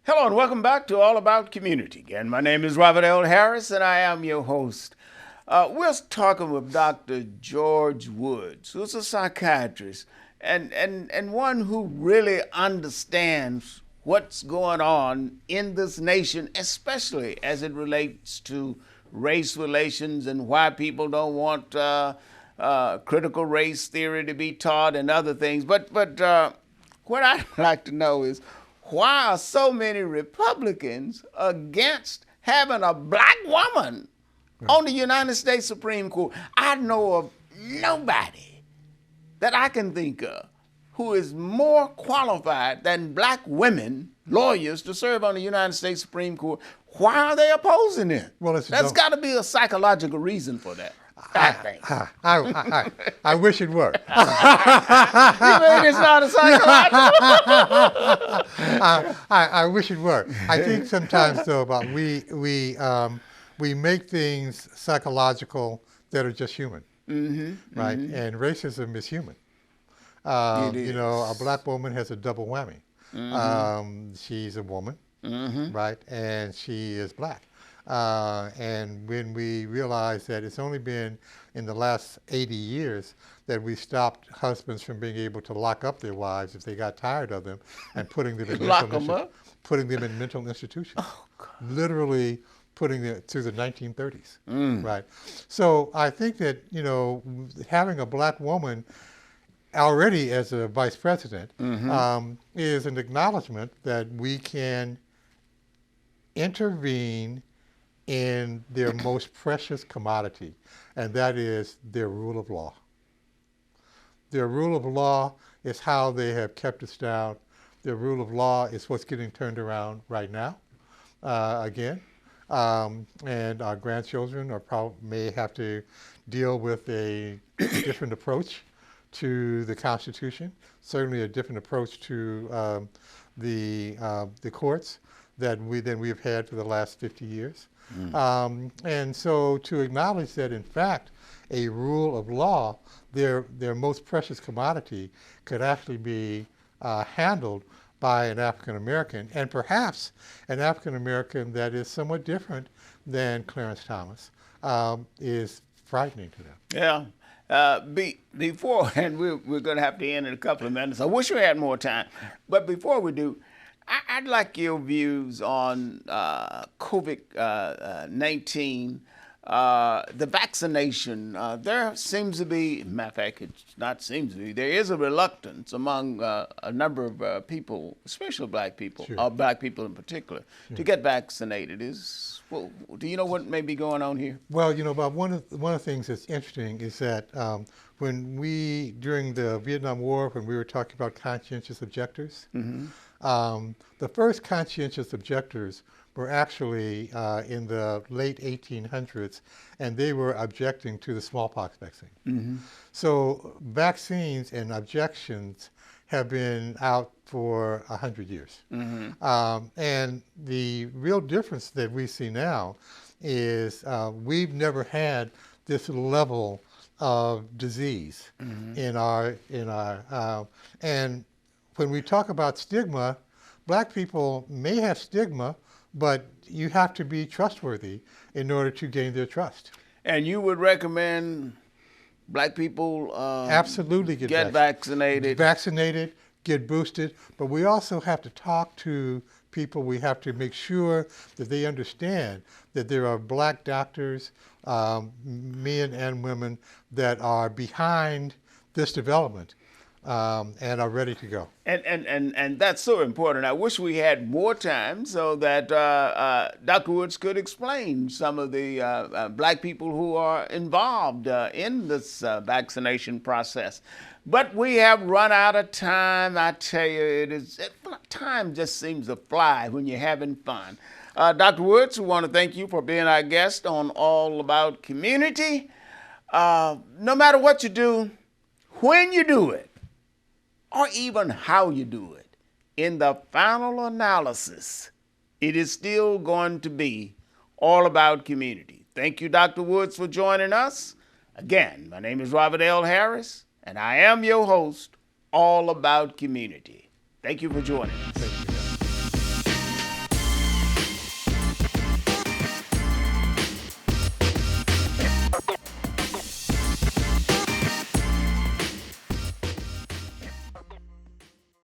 Hello and welcome back to All About Community. Again, my name is Robert L. Harris and I am your host. We're talking with Dr. George Woods, who's a psychiatrist and one who really understands what's going on in this nation, especially as it relates to race relations and why people don't want critical race theory to be taught and other things. But what I'd like to know is, why are so many Republicans against having a black woman on the United States Supreme Court? I know of nobody that I can think of who is more qualified than black women, lawyers, to serve on the United States Supreme Court. Why are they opposing it? Well, There's got to be a psychological reason for that. I wish it were. You mean it's not a psychological? I wish it were. I think sometimes though, about we make things psychological that are just human, right? Mm-hmm. And racism is human. It is. You know, a black woman has a double whammy. Mm-hmm. She's a woman, right, and she is black. And when we realize that it's only been in the last 80 years that we stopped husbands from being able to lock up their wives if they got tired of them and putting them in mental institutions, literally putting them through the 1930s, right? So I think that, you know, having a black woman already as a vice president is an acknowledgement that we can intervene in their most precious commodity, and that is their rule of law. Their rule of law is how they have kept us down. Their rule of law is what's getting turned around right now, again. And our grandchildren may have to deal with a different approach to the Constitution, certainly a different approach to the courts than we've had for the last 50 years. And so to acknowledge that, in fact, a rule of law, their most precious commodity, could actually be handled by an African American, and perhaps an African American that is somewhat different than Clarence Thomas, is frightening to them. Yeah. Before, and we're going to have to end in a couple of minutes. I wish we had more time. But before we do, I'd like your views on COVID-19, the vaccination. There seems to be, matter of fact, it's not seems to be, there is a reluctance among a number of people, especially black people, Sure. Black people in particular, to get vaccinated. Do you know what may be going on here? Well, you know, Bob, one of the things that's interesting is that during the Vietnam War, when we were talking about conscientious objectors, the first conscientious objectors were actually in the late 1800s, and they were objecting to the smallpox vaccine. So vaccines and objections have been out for 100 years. And the real difference that we see now is we've never had this level of disease in our and when we talk about stigma, black people may have stigma, but you have to be trustworthy in order to gain their trust. And you would recommend black people absolutely get vaccinated? Vaccinated, get boosted, but we also have to talk to people. We have to make sure that they understand that there are black doctors, men and women, that are behind this development. And are ready to go. And that's so important. I wish we had more time so that Dr. Woods could explain some of the black people who are involved in this vaccination process. But we have run out of time. I tell you, time just seems to fly when you're having fun. Dr. Woods, we want to thank you for being our guest on All About Community. No matter what you do, when you do it, or even how you do it, in the final analysis, it is still going to be all about community. Thank you, Dr. Woods, for joining us. Again, my name is Robert L. Harris, and I am your host, All About Community. Thank you for joining us. Thank you.